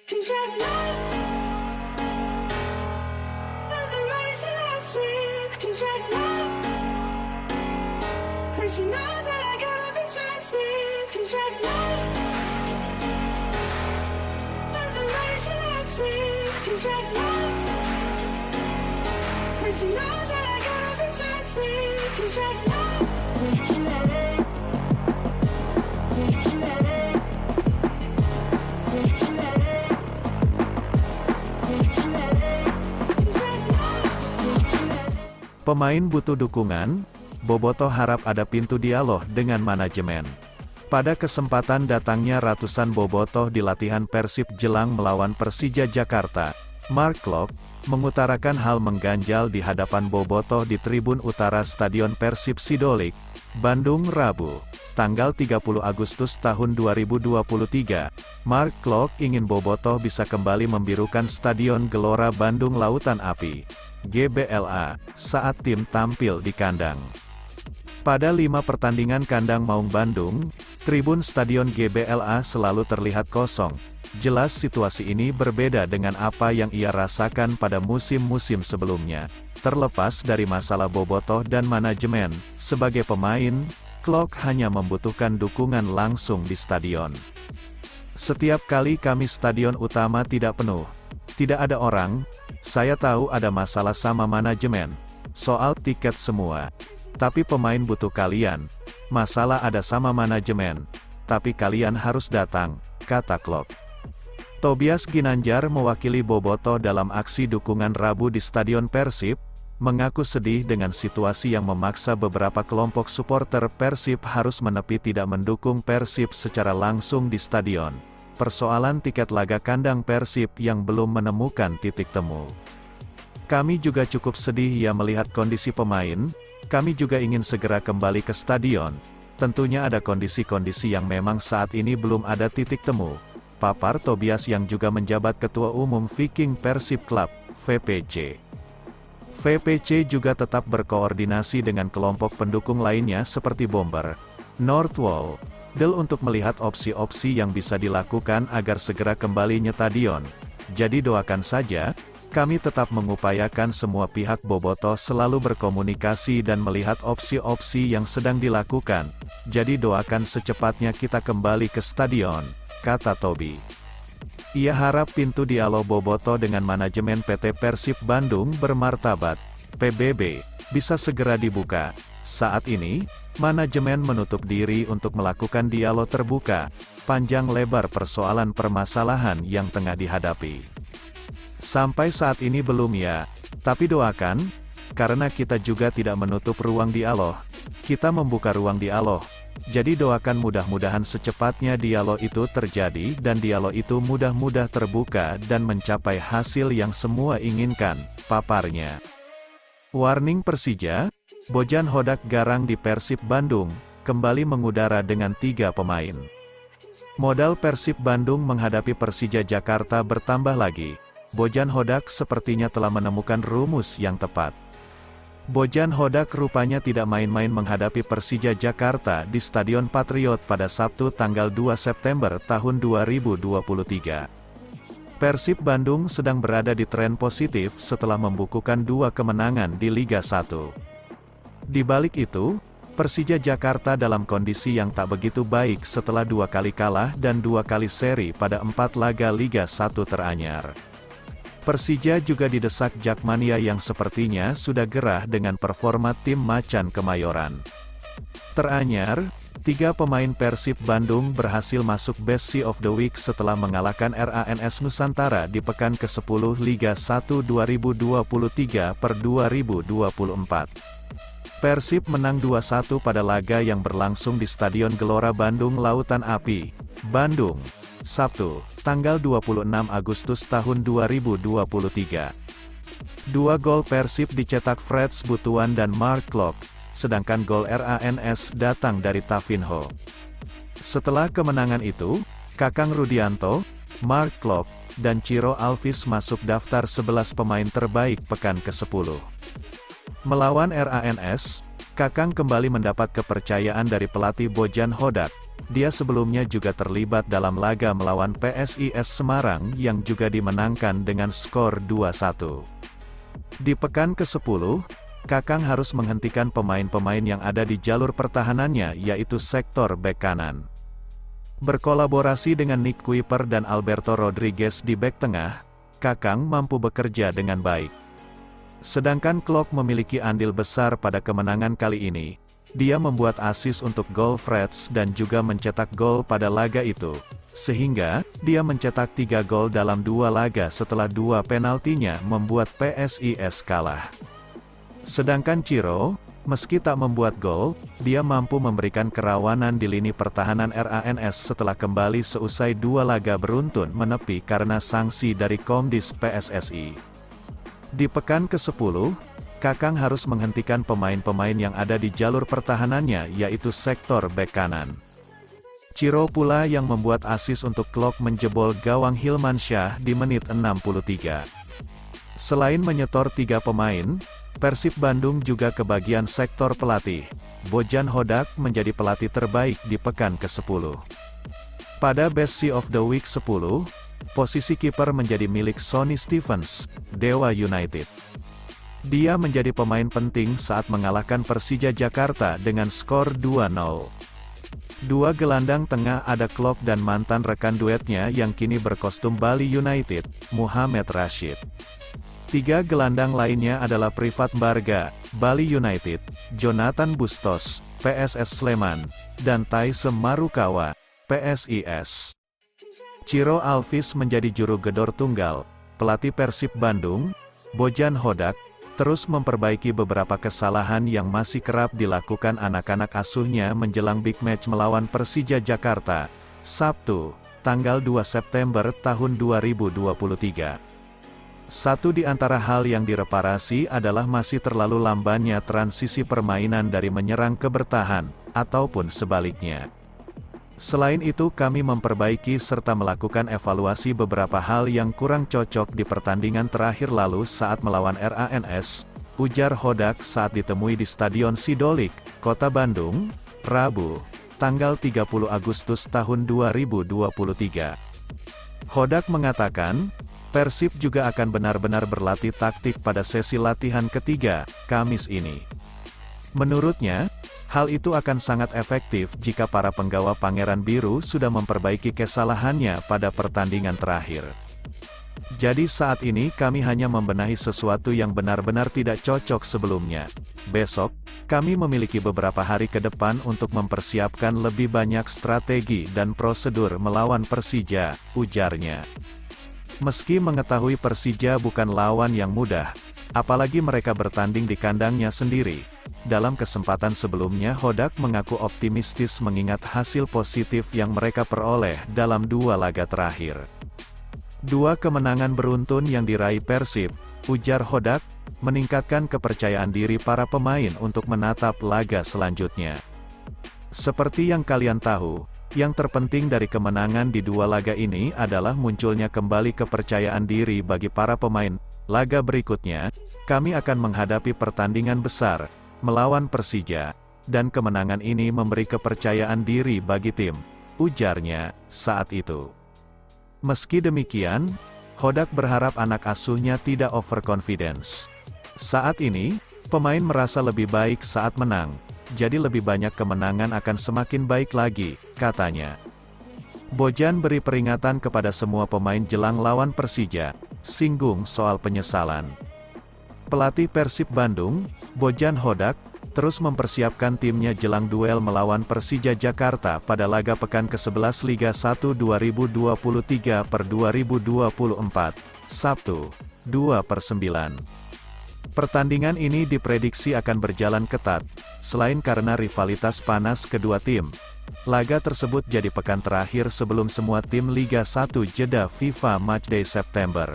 You've had love, but the money's elastic. You've had love, but she knows that I gotta be trusted. You've had love, but the money's elastic. You've had love, but she knows that I gotta be trusted. You've had love. Pemain butuh dukungan, Bobotoh harap ada pintu dialog dengan manajemen. Pada kesempatan datangnya ratusan bobotoh di latihan Persib jelang melawan Persija Jakarta, Mark Klok mengutarakan hal mengganjal di hadapan bobotoh di tribun utara Stadion Persib Sidolik, Bandung Rabu, tanggal 30 Agustus tahun 2023. Mark Klok ingin bobotoh bisa kembali membirukan Stadion Gelora Bandung Lautan Api, GBLA, saat tim tampil di kandang. Pada 5 pertandingan kandang Maung Bandung, tribun Stadion GBLA selalu terlihat kosong. Jelas situasi ini berbeda dengan apa yang ia rasakan pada musim-musim sebelumnya. Terlepas dari masalah bobotoh dan manajemen, sebagai pemain, Klok hanya membutuhkan dukungan langsung di stadion. Setiap kali kami stadion utama tidak penuh, tidak ada orang, saya tahu ada masalah sama manajemen, soal tiket semua. Tapi pemain butuh kalian, masalah ada sama manajemen, tapi kalian harus datang, kata Klok. Tobias Ginanjar mewakili bobotoh dalam aksi dukungan Rabu di Stadion Persib, mengaku sedih dengan situasi yang memaksa beberapa kelompok supporter Persib harus menepi tidak mendukung Persib secara langsung di stadion. Persoalan tiket laga kandang Persib yang belum menemukan titik temu. Kami juga cukup sedih ya melihat kondisi pemain, kami juga ingin segera kembali ke stadion. Tentunya ada kondisi-kondisi yang memang saat ini belum ada titik temu, papar Tobias yang juga menjabat Ketua Umum Viking Persib Club, VPC. VPC juga tetap berkoordinasi dengan kelompok pendukung lainnya seperti Bomber, Northwall, Del untuk melihat opsi-opsi yang bisa dilakukan agar segera kembali nyetadion. Jadi doakan saja, kami tetap mengupayakan semua pihak bobotoh selalu berkomunikasi dan melihat opsi-opsi yang sedang dilakukan. Jadi doakan secepatnya kita kembali ke stadion, kata Tobi. Ia harap pintu dialog bobotoh dengan manajemen PT Persib Bandung Bermartabat, PBB, bisa segera dibuka. Saat ini, manajemen menutup diri untuk melakukan dialog terbuka, panjang lebar persoalan permasalahan yang tengah dihadapi. Sampai saat ini belum ya, tapi doakan, karena kita juga tidak menutup ruang dialog, kita membuka ruang dialog. Jadi doakan mudah-mudahan secepatnya dialog itu terjadi dan dialog itu mudah-mudah terbuka dan mencapai hasil yang semua inginkan, paparnya. Warning Persija, Bojan Hodak garang di Persib Bandung, kembali mengudara dengan 3 pemain. Modal Persib Bandung menghadapi Persija Jakarta bertambah lagi. Bojan Hodak sepertinya telah menemukan rumus yang tepat. Bojan Hodak rupanya tidak main-main menghadapi Persija Jakarta di Stadion Patriot pada Sabtu tanggal 2 September tahun 2023. Persib Bandung sedang berada di tren positif setelah membukukan 2 kemenangan di Liga 1. Di balik itu, Persija Jakarta dalam kondisi yang tak begitu baik setelah 2 kali kalah dan 2 kali seri pada 4 laga Liga 1 teranyar. Persija juga didesak Jakmania yang sepertinya sudah gerah dengan performa tim Macan Kemayoran. Teranyar, 3 pemain Persib Bandung berhasil masuk Best Sih of the Week setelah mengalahkan RANS Nusantara di pekan ke-10 Liga 1 2023/2024. Persib menang 2-1 pada laga yang berlangsung di Stadion Gelora Bandung Lautan Api, Bandung, Sabtu, tanggal 26 Agustus tahun 2023. 2 gol Persib dicetak Freds Butuan dan Mark Klok, sedangkan gol RANS datang dari Tavinho. Setelah kemenangan itu, Kakang Rudianto, Mark Klok, dan Ciro Alvis masuk daftar 11 pemain terbaik pekan ke-10. Melawan RANS, Kakang kembali mendapat kepercayaan dari pelatih Bojan Hodak, Dia sebelumnya juga terlibat dalam laga melawan PSIS Semarang yang juga dimenangkan dengan skor 2-1. Di pekan ke-10, Kakang harus menghentikan pemain-pemain yang ada di jalur pertahanannya yaitu sektor bek kanan. Berkolaborasi dengan Nick Kuiper dan Alberto Rodriguez di bek tengah, Kakang mampu bekerja dengan baik. Sedangkan Klok memiliki andil besar pada kemenangan kali ini. Dia membuat assist untuk gol Freds dan juga mencetak gol pada laga itu. Sehingga, dia mencetak 3 gol dalam 2 laga setelah 2 penaltinya membuat PSIS kalah. Sedangkan Ciro, meski tak membuat gol, dia mampu memberikan kerawanan di lini pertahanan RANS setelah kembali seusai 2 laga beruntun menepi karena sanksi dari Komdis PSSI. Di pekan ke-10, Kakang harus menghentikan pemain-pemain yang ada di jalur pertahanannya yaitu sektor bek kanan. Ciro pula yang membuat assist untuk Klok menjebol gawang Hilmansyah di menit 63. Selain menyetor 3 pemain, Persib Bandung juga kebagian sektor pelatih. Bojan Hodak menjadi pelatih terbaik di pekan ke-10. Pada Best C of the Week 10, posisi kiper menjadi milik Sonny Stevens, Dewa United. Dia menjadi pemain penting saat mengalahkan Persija Jakarta dengan skor 2-0. 2 gelandang tengah ada Klok dan mantan rekan duetnya yang kini berkostum Bali United, Muhammad Rashid. 3 gelandang lainnya adalah Privat Barga, Bali United, Jonathan Bustos, PSS Sleman, dan Taisem Marukawa, PSIS. Ciro Alvis menjadi juru gedor tunggal. Pelatih Persib Bandung, Bojan Hodak, terus memperbaiki beberapa kesalahan yang masih kerap dilakukan anak-anak asuhnya menjelang big match melawan Persija Jakarta, Sabtu, tanggal 2 September tahun 2023. Satu di antara hal yang direparasi adalah masih terlalu lambannya transisi permainan dari menyerang ke bertahan, ataupun sebaliknya. Selain itu kami memperbaiki serta melakukan evaluasi beberapa hal yang kurang cocok di pertandingan terakhir lalu saat melawan RANS, ujar Hodak saat ditemui di Stadion Sidolik, Kota Bandung, Rabu, tanggal 30 Agustus tahun 2023. Hodak mengatakan, Persib juga akan benar-benar berlatih taktik pada sesi latihan ketiga, Kamis ini. Menurutnya, hal itu akan sangat efektif jika para penggawa Pangeran Biru sudah memperbaiki kesalahannya pada pertandingan terakhir. Jadi saat ini kami hanya membenahi sesuatu yang benar-benar tidak cocok sebelumnya. Besok, kami memiliki beberapa hari ke depan untuk mempersiapkan lebih banyak strategi dan prosedur melawan Persija, ujarnya. Meski mengetahui Persija bukan lawan yang mudah, apalagi mereka bertanding di kandangnya sendiri. Dalam kesempatan sebelumnya Hodak mengaku optimistis mengingat hasil positif yang mereka peroleh dalam 2 laga terakhir. 2 kemenangan beruntun yang diraih Persib, ujar Hodak, meningkatkan kepercayaan diri para pemain untuk menatap laga selanjutnya. Seperti yang kalian tahu, yang terpenting dari kemenangan di 2 laga ini adalah munculnya kembali kepercayaan diri bagi para pemain. Laga berikutnya, kami akan menghadapi pertandingan besar, melawan Persija, dan kemenangan ini memberi kepercayaan diri bagi tim, ujarnya, saat itu. Meski demikian, Hodak berharap anak asuhnya tidak overconfidence. Saat ini, pemain merasa lebih baik saat menang, jadi lebih banyak kemenangan akan semakin baik lagi, katanya. Bojan beri peringatan kepada semua pemain jelang lawan Persija, singgung soal penyesalan. Pelatih Persib Bandung, Bojan Hodak, terus mempersiapkan timnya jelang duel melawan Persija Jakarta pada laga pekan ke-11 Liga 1 2023/2024, Sabtu, 2/9. Pertandingan ini diprediksi akan berjalan ketat, selain karena rivalitas panas kedua tim. Laga tersebut jadi pekan terakhir sebelum semua tim Liga 1 jeda FIFA Matchday September.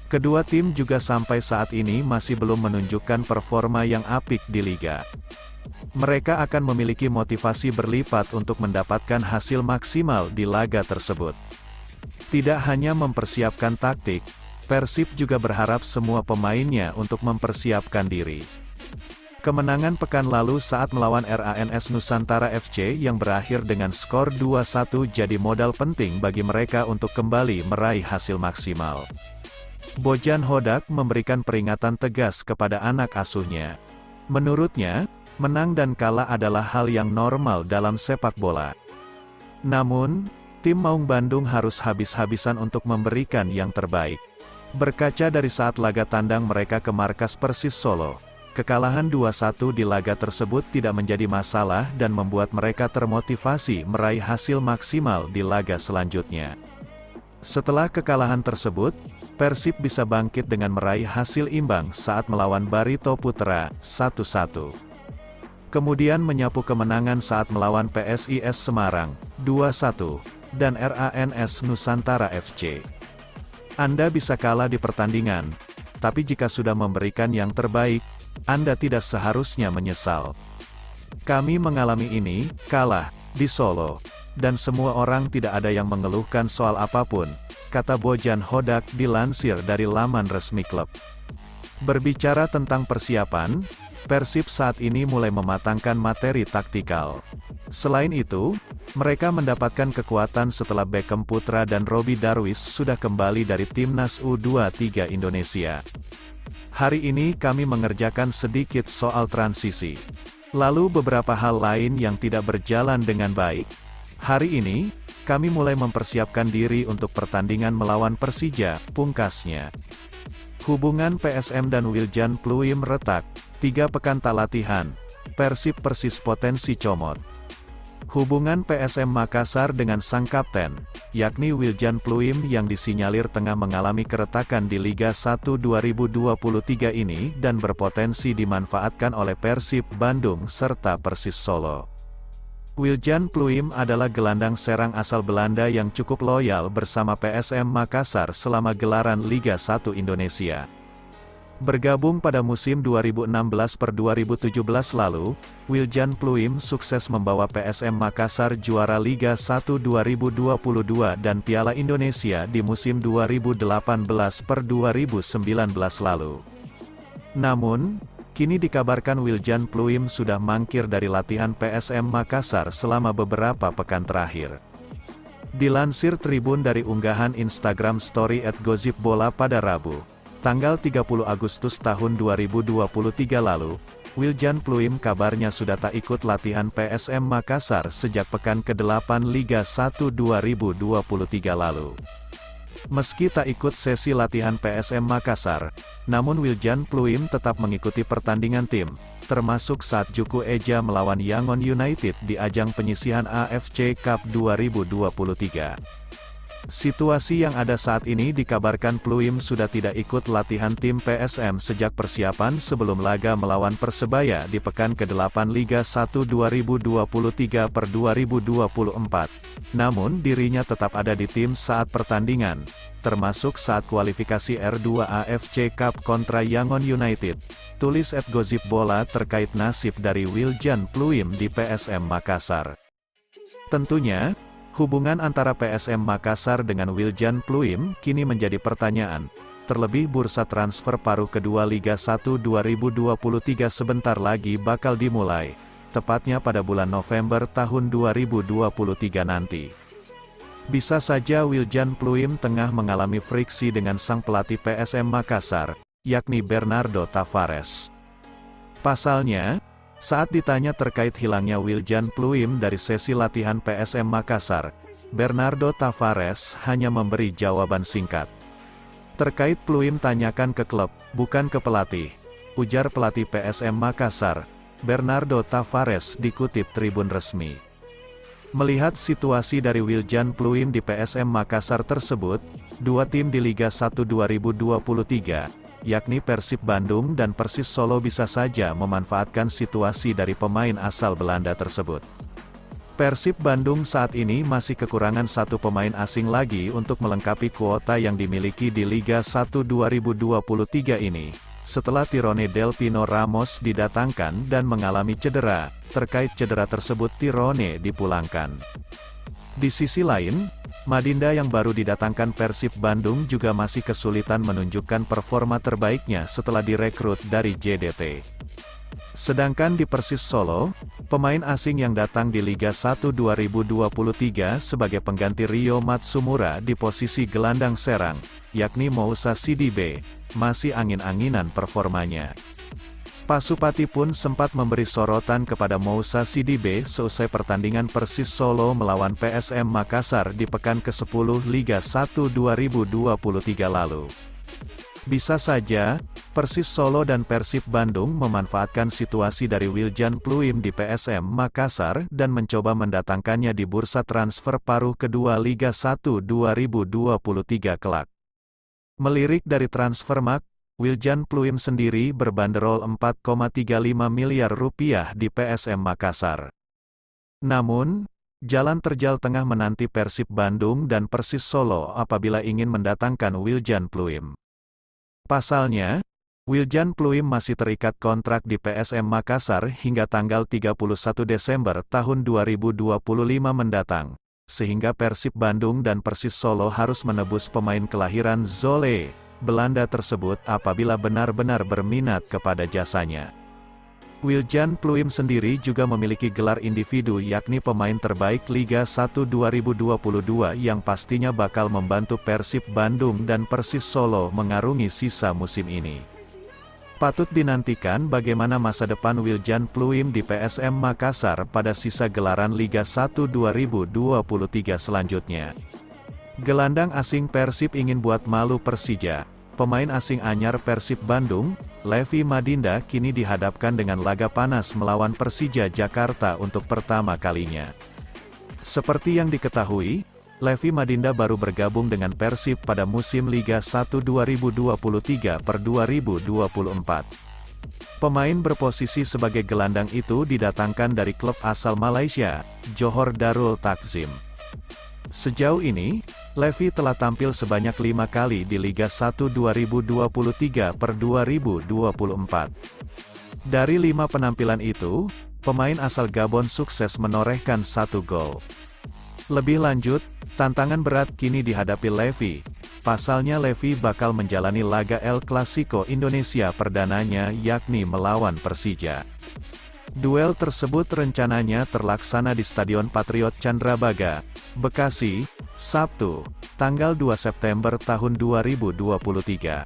Kedua tim juga sampai saat ini masih belum menunjukkan performa yang apik di liga. Mereka akan memiliki motivasi berlipat untuk mendapatkan hasil maksimal di laga tersebut. Tidak hanya mempersiapkan taktik, Persib juga berharap semua pemainnya untuk mempersiapkan diri. Kemenangan pekan lalu saat melawan RANS Nusantara FC yang berakhir dengan skor 2-1 jadi modal penting bagi mereka untuk kembali meraih hasil maksimal. Bojan Hodak memberikan peringatan tegas kepada anak asuhnya. Menurutnya, menang dan kalah adalah hal yang normal dalam sepak bola. Namun, tim Maung Bandung harus habis-habisan untuk memberikan yang terbaik. Berkaca dari saat laga tandang mereka ke markas Persis Solo, kekalahan 2-1 di laga tersebut tidak menjadi masalah dan membuat mereka termotivasi meraih hasil maksimal di laga selanjutnya. Setelah kekalahan tersebut, Persib bisa bangkit dengan meraih hasil imbang saat melawan Barito Putra, 1-1. Kemudian menyapu kemenangan saat melawan PSIS Semarang, 2-1, dan RANS Nusantara FC. Anda bisa kalah di pertandingan, tapi jika sudah memberikan yang terbaik, Anda tidak seharusnya menyesal. Kami mengalami ini, kalah, di Solo, dan semua orang tidak ada yang mengeluhkan soal apapun, kata Bojan Hodak dilansir dari laman resmi klub. Berbicara tentang persiapan, Persib saat ini mulai mematangkan materi taktikal. Selain itu, mereka mendapatkan kekuatan setelah Beckham Putra dan Robbie Darwis sudah kembali dari Timnas U23 Indonesia. Hari ini kami mengerjakan sedikit soal transisi. Lalu beberapa hal lain yang tidak berjalan dengan baik. Hari ini, kami mulai mempersiapkan diri untuk pertandingan melawan Persija, pungkasnya. Hubungan PSM dan Wiljan Pluim retak, 3 pekan tak latihan, Persib persis potensi comot. Hubungan PSM Makassar dengan sang kapten, yakni Wiljan Pluim yang disinyalir tengah mengalami keretakan di Liga 1 2023 ini dan berpotensi dimanfaatkan oleh Persib Bandung serta Persis Solo. Wiljan Pluim adalah gelandang serang asal Belanda yang cukup loyal bersama PSM Makassar selama gelaran Liga 1 Indonesia. Bergabung pada musim 2016-2017 lalu, Wiljan Pluim sukses membawa PSM Makassar juara Liga 1 2022 dan Piala Indonesia di musim 2018-2019 lalu. Namun, kini dikabarkan Wiljan Pluim sudah mangkir dari latihan PSM Makassar selama beberapa pekan terakhir. Dilansir Tribun dari unggahan Instagram Story @gosipbola pada Rabu, tanggal 30 Agustus tahun 2023 lalu, Wiljan Pluim kabarnya sudah tak ikut latihan PSM Makassar sejak pekan ke-8 Liga 1 2023 lalu. Meski tak ikut sesi latihan PSM Makassar, namun Wiljan Pluim tetap mengikuti pertandingan tim, termasuk saat Juku Eja melawan Yangon United di ajang penyisihan AFC Cup 2023. Situasi yang ada saat ini dikabarkan Pluim sudah tidak ikut latihan tim PSM sejak persiapan sebelum laga melawan Persebaya di pekan ke-8 Liga 1 2023/2024. Namun dirinya tetap ada di tim saat pertandingan, termasuk saat kualifikasi R2 AFC Cup kontra Yangon United. Tulis @gosipbola terkait nasib dari Wiljan Pluim di PSM Makassar. Tentunya, hubungan antara PSM Makassar dengan Wiljan Pluim kini menjadi pertanyaan, terlebih bursa transfer paruh kedua Liga 1 2023 sebentar lagi bakal dimulai, tepatnya pada bulan November tahun 2023 nanti. Bisa saja Wiljan Pluim tengah mengalami friksi dengan sang pelatih PSM Makassar, yakni Bernardo Tavares. Pasalnya, saat ditanya terkait hilangnya Wiljan Pluim dari sesi latihan PSM Makassar, Bernardo Tavares hanya memberi jawaban singkat. Terkait Pluim tanyakan ke klub, bukan ke pelatih, ujar pelatih PSM Makassar, Bernardo Tavares dikutip Tribun Resmi. Melihat situasi dari Wiljan Pluim di PSM Makassar tersebut, dua tim di Liga 1 2023, yakni Persib Bandung dan Persis Solo bisa saja memanfaatkan situasi dari pemain asal Belanda tersebut. Persib Bandung saat ini masih kekurangan satu pemain asing lagi untuk melengkapi kuota yang dimiliki di Liga 1 2023 ini, setelah Tirone Del Pino Ramos didatangkan dan mengalami cedera. Terkait cedera tersebut Tirone dipulangkan. Di sisi lain, Madinda yang baru didatangkan Persib Bandung juga masih kesulitan menunjukkan performa terbaiknya setelah direkrut dari JDT. Sedangkan di Persis Solo, pemain asing yang datang di Liga 1 2023 sebagai pengganti Rio Matsumura di posisi gelandang serang, yakni Moussa Sidibe, masih angin-anginan performanya. Pasupati pun sempat memberi sorotan kepada Moussa Sidibe seusai pertandingan Persis Solo melawan PSM Makassar di pekan ke-10 Liga 1 2023 lalu. Bisa saja, Persis Solo dan Persib Bandung memanfaatkan situasi dari Wiljan Pluim di PSM Makassar dan mencoba mendatangkannya di bursa transfer paruh kedua Liga 1 2023 kelak. Melirik dari Transfermarkt, Wiljan Pluim sendiri berbanderol 4,35 miliar rupiah di PSM Makassar. Namun, jalan terjal tengah menanti Persib Bandung dan Persis Solo apabila ingin mendatangkan Wiljan Pluim. Pasalnya, Wiljan Pluim masih terikat kontrak di PSM Makassar hingga tanggal 31 Desember tahun 2025 mendatang, sehingga Persib Bandung dan Persis Solo harus menebus pemain kelahiran Zwolle, Belanda tersebut apabila benar-benar berminat kepada jasanya. Wiljan Pluim sendiri juga memiliki gelar individu yakni pemain terbaik Liga 1 2022 yang pastinya bakal membantu Persib Bandung dan Persis Solo mengarungi sisa musim ini. Patut dinantikan bagaimana masa depan Wiljan Pluim di PSM Makassar pada sisa gelaran Liga 1 2023 selanjutnya. Gelandang asing Persib ingin buat malu Persija. Pemain asing anyar Persib Bandung, Levi Madinda kini dihadapkan dengan laga panas melawan Persija Jakarta untuk pertama kalinya. Seperti yang diketahui, Levi Madinda baru bergabung dengan Persib pada musim Liga 1 2023/2024. Pemain berposisi sebagai gelandang itu didatangkan dari klub asal Malaysia, Johor Darul Takzim. Sejauh ini, Levi telah tampil sebanyak 5 kali di Liga 1 2023/2024. Dari 5 penampilan itu, pemain asal Gabon sukses menorehkan 1 gol. Lebih lanjut, tantangan berat kini dihadapi Levi. Pasalnya Levi bakal menjalani laga El Clasico Indonesia perdananya yakni melawan Persija. Duel tersebut rencananya terlaksana di Stadion Patriot Candrabaga, Bekasi, Sabtu, tanggal 2 September tahun 2023.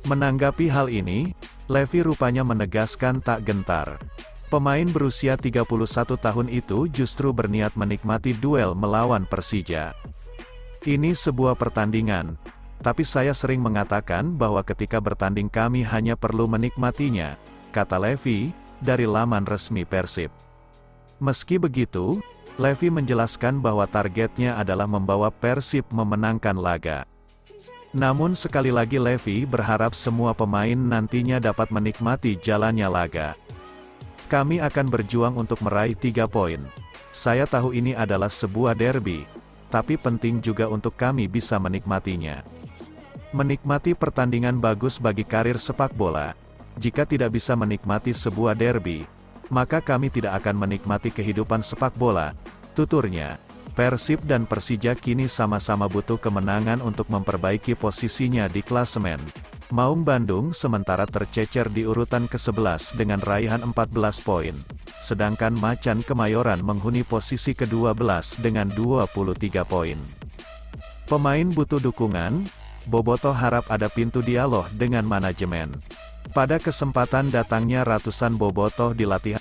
Menanggapi hal ini, Levi rupanya menegaskan tak gentar. Pemain berusia 31 tahun itu justru berniat menikmati duel melawan Persija. Ini sebuah pertandingan, tapi saya sering mengatakan bahwa ketika bertanding kami hanya perlu menikmatinya, kata Levi, dari laman resmi Persib. Meski begitu, Levi menjelaskan bahwa targetnya adalah membawa Persib memenangkan laga. Namun sekali lagi Levi berharap semua pemain nantinya dapat menikmati jalannya laga. Kami akan berjuang untuk meraih 3 poin. Saya tahu ini adalah sebuah derby, tapi penting juga untuk kami bisa menikmatinya. Menikmati pertandingan bagus bagi karir sepak bola. Jika tidak bisa menikmati sebuah derby, maka kami tidak akan menikmati kehidupan sepak bola, tuturnya. Persib dan Persija kini sama-sama butuh kemenangan untuk memperbaiki posisinya di klasemen. Maung Bandung sementara tercecer di urutan ke-11 dengan raihan 14 poin, sedangkan Macan Kemayoran menghuni posisi ke-12 dengan 23 poin. Pemain butuh dukungan, Bobotoh harap ada pintu dialog dengan manajemen. Pada kesempatan datangnya ratusan bobotoh di latihan